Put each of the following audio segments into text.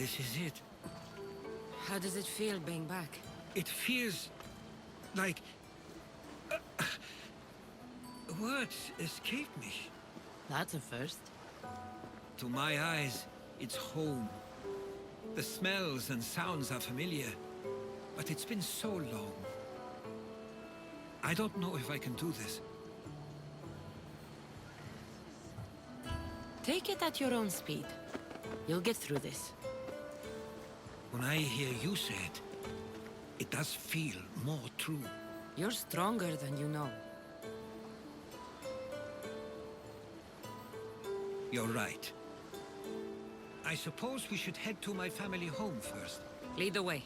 this is it. How does it feel being back? It feels like... words escape me. That's a first. To my eyes, it's home. The smells and sounds are familiar, but it's been so long. I don't know if I can do this. Take it at your own speed. You'll get through this. When I hear you say it, it does feel more true. You're stronger than you know. You're right. I suppose we should head to my family home first. Lead the way.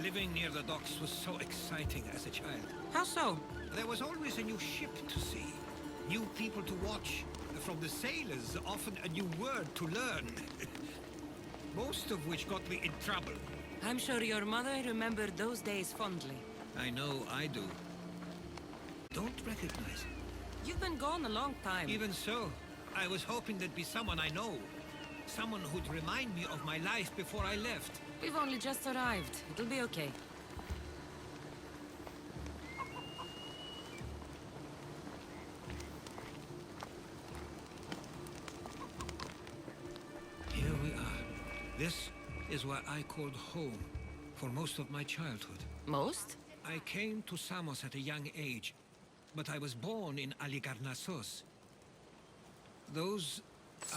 Living near the docks was so exciting as a child. How so? There was always a new ship to see, new people to watch. From the sailors, often a new word to learn. Most of which got me in trouble. I'm sure your mother remembered those days fondly. I know I do. Don't recognize. You've been gone a long time. Even so, I was hoping there'd be someone I know. Someone who'd remind me of my life before I left. We've only just arrived. It'll be okay. Here we are. This is what I called home for most of my childhood. Most? I came to Samos at a young age, but I was born in Aligarnassos. Those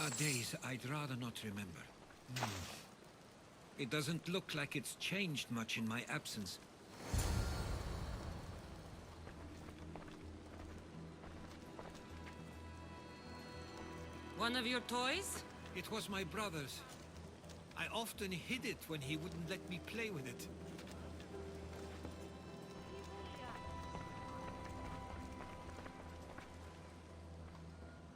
are days I'd rather not remember. It doesn't look like it's changed much in my absence. One of your toys? It was my brother's. I often hid it when he wouldn't let me play with it.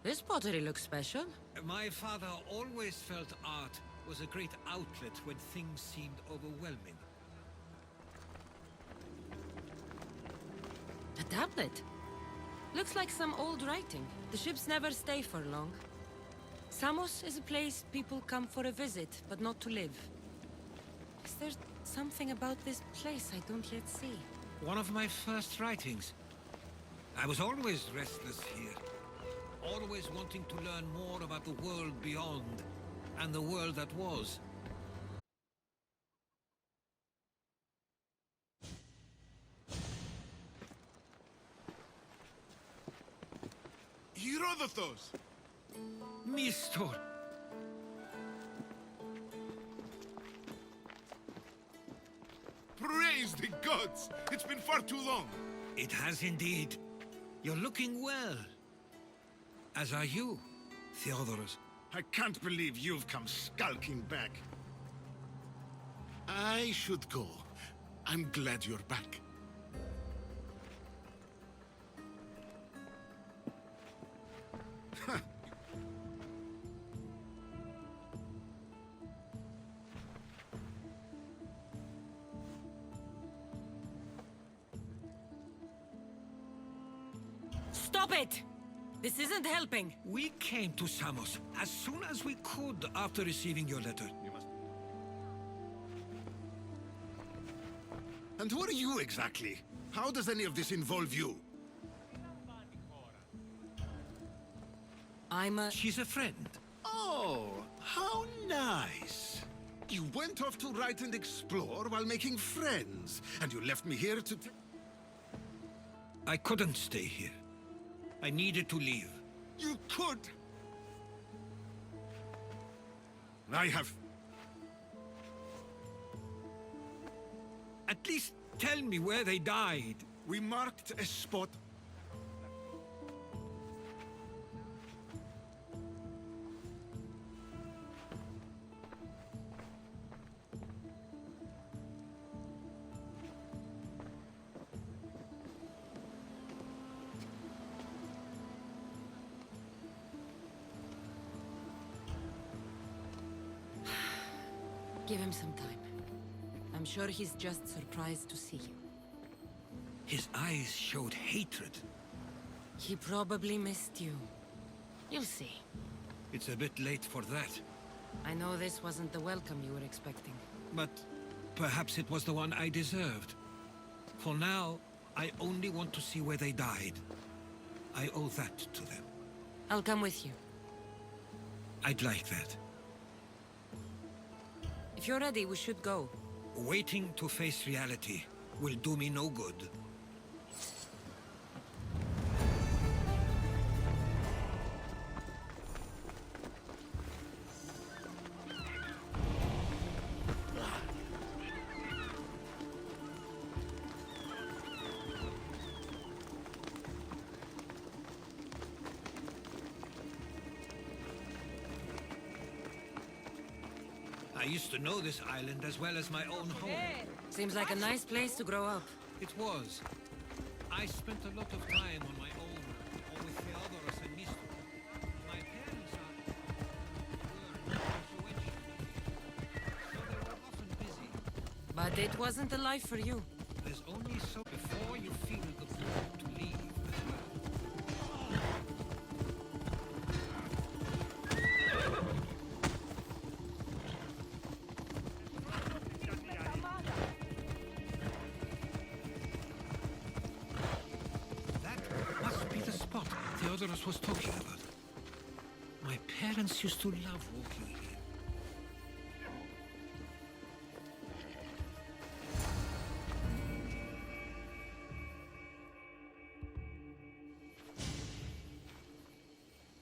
This pottery looks special. My father always felt art was a great outlet when things seemed overwhelming. A tablet? Looks like some old writing. The ships never stay for long. Samos is a place people come for a visit, but not to live. Is there something about this place I don't yet see? One of my first writings. I was always restless here. Always wanting to learn more about the world beyond, and the world that was. Herodotus! Mistor! Praise the gods! It's been far too long. It has indeed. You're looking well. As are you, Theodorus. I can't believe you've come skulking back. I should go. I'm glad you're back. Stop it! This isn't helping. We came to Samos as soon as we could after receiving your letter. You must... And who are you exactly? How does any of this involve you? She's a friend. Oh, how nice. You went off to write and explore while making friends, and you left me here to... I couldn't stay here. I needed to leave. You could! I have... At least tell me where they died. We marked a spot. Give him some time. I'm sure he's just surprised to see you. His eyes showed hatred. He probably missed you. You'll see. It's a bit late for that. I know this wasn't the welcome you were expecting. But perhaps it was the one I deserved. For now, I only want to see where they died. I owe that to them. I'll come with you. I'd like that. If you're ready, we should go. Waiting to face reality will do me no good. I used to know this island as well as my own home. Seems like a nice place to grow up. It was. I spent a lot of time on my own, or with Herodotus and Misto. My parents were influential, so they were often busy. But it wasn't a life for you. There's only so before you feel the pull to leave as well. That must be the spot Theodorus was talking about. My parents used to love walking here.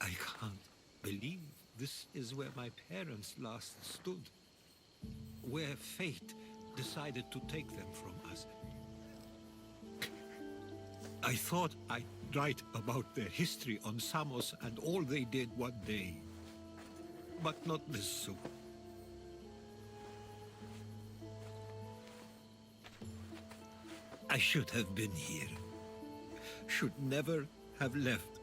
I can't believe this is where my parents last stood. Where fate decided to take them from us. I thought I'd write about their history on Samos and all they did one day. But not this soon. I should have been here. Should never have left.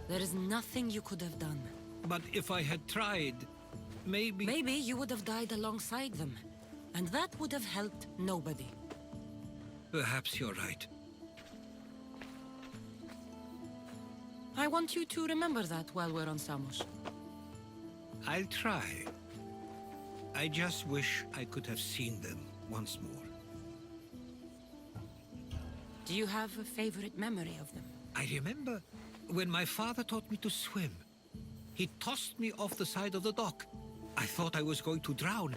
There is nothing you could have done. But if I had tried, maybe... Maybe you would have died alongside them. And that would have helped nobody. Perhaps you're right. I want you to remember that while we're on Samos. I'll try. I just wish I could have seen them once more. Do you have a favorite memory of them? I remember when my father taught me to swim. He tossed me off the side of the dock. I thought I was going to drown,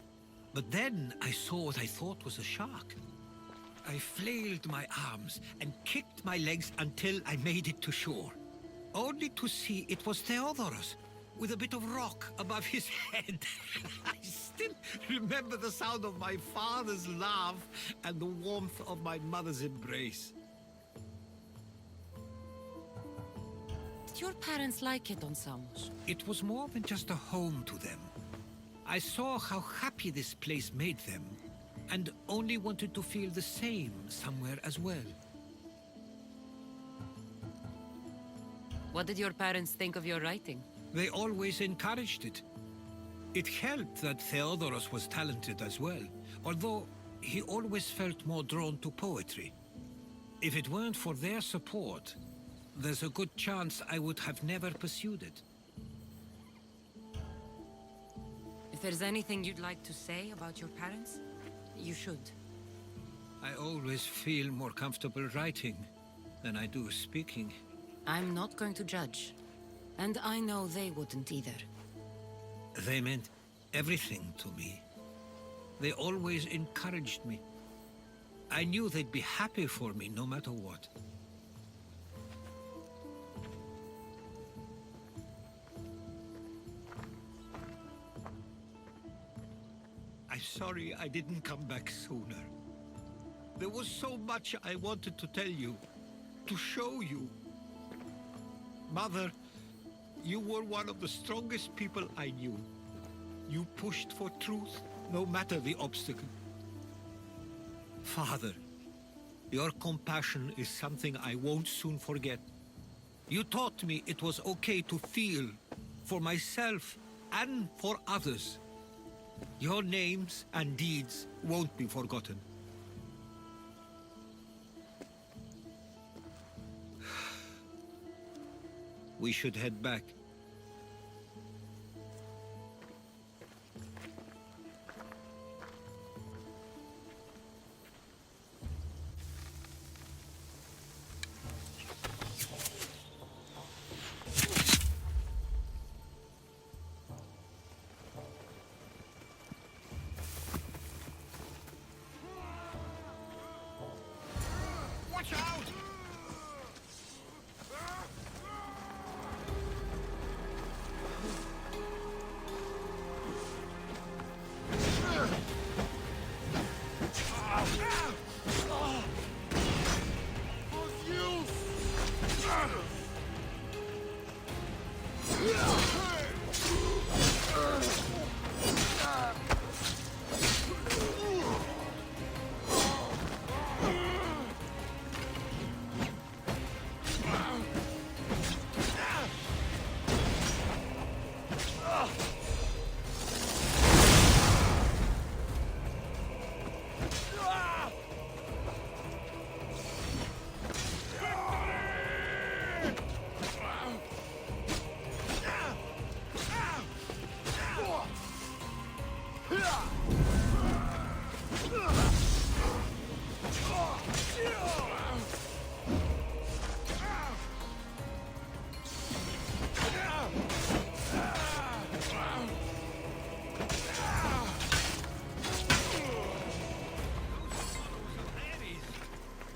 but then I saw what I thought was a shark. I flailed my arms and kicked my legs until I made it to shore, only to see it was Theodorus, with a bit of rock above his head. I still remember the sound of my father's laugh and the warmth of my mother's embrace. Did your parents like it on Samos? It was more than just a home to them. I saw how happy this place made them, and only wanted to feel the same somewhere as well. What did your parents think of your writing? They always encouraged it. It helped that Theodorus was talented as well, although he always felt more drawn to poetry. If it weren't for their support, there's a good chance I would have never pursued it. If there's anything you'd like to say about your parents, you should. I always feel more comfortable writing than I do speaking. I'm not going to judge. And I know they wouldn't either. They meant everything to me. They always encouraged me. I knew they'd be happy for me no matter what. I'm sorry I didn't come back sooner. There was so much I wanted to tell you, to show you. Mother, you were one of the strongest people I knew. You pushed for truth, no matter the obstacle. Father, your compassion is something I won't soon forget. You taught me it was okay to feel, for myself and for others. Your names and deeds won't be forgotten. We should head back. Watch out!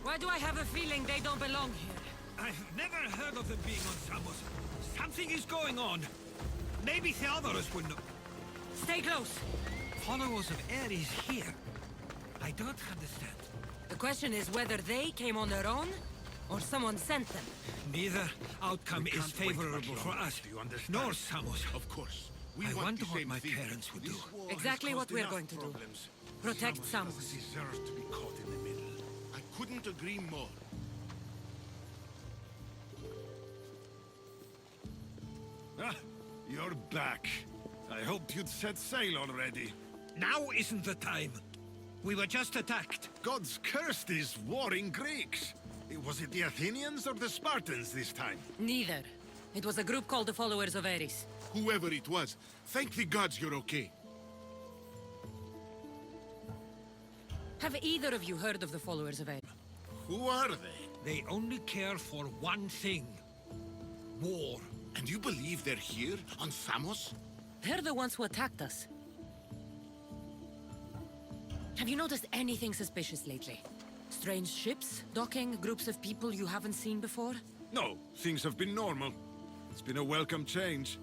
Why do I have a feeling they don't belong here? I've never heard of them being on Samos. Something is going on. Maybe Theodorus would know. Stay close. Followers of Ares here. I don't understand. The question is whether they came on their own, or someone sent them. Neither outcome We is can't wait favorable much for longer. us, Do you understand? nor Samos. Of course. We I want wonder the what same my thing. parents would do. This war Exactly has what caused we're enough going to do. problems. Protect Samos Samos. doesn't deserve to be caught in the middle. I couldn't agree more. Ah, you're back. I hoped you'd set sail already. Now isn't the time. We were just attacked. Gods cursed these warring Greeks. Was it the Athenians or the Spartans this time? Neither. It was a group called the Followers of Ares. Whoever it was, thank the gods you're okay. Have either of you heard of the Followers of Ares? Who are they? They only care for one thing. War. And you believe they're here, on Samos? They're the ones who attacked us. Have you noticed anything suspicious lately? Strange ships, docking, groups of people you haven't seen before? No, things have been normal. It's been a welcome change.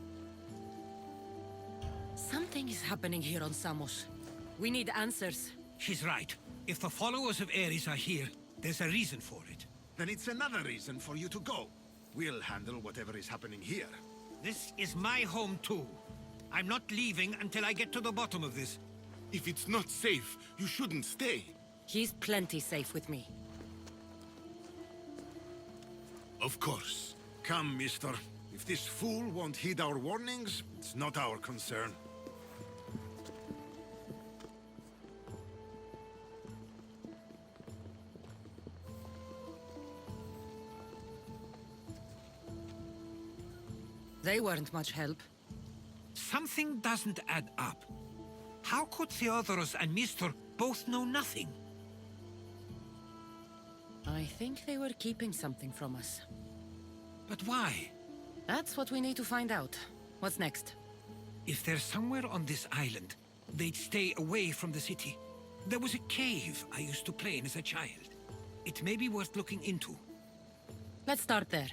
Something is happening here on Samos. We need answers. She's right. If the followers of Ares are here, there's a reason for it. Then it's another reason for you to go. We'll handle whatever is happening here. This is my home too. I'm not leaving until I get to the bottom of this. If it's not safe, you shouldn't stay. He's plenty safe with me. Of course. Come, mister. If this fool won't heed our warnings, it's not our concern. They weren't much help. Something doesn't add up. How could Theodorus and Mr. both know nothing? I think they were keeping something from us. But why? That's what we need to find out. What's next? If they're somewhere on this island, they'd stay away from the city. There was a cave I used to play in as a child. It may be worth looking into. Let's start there.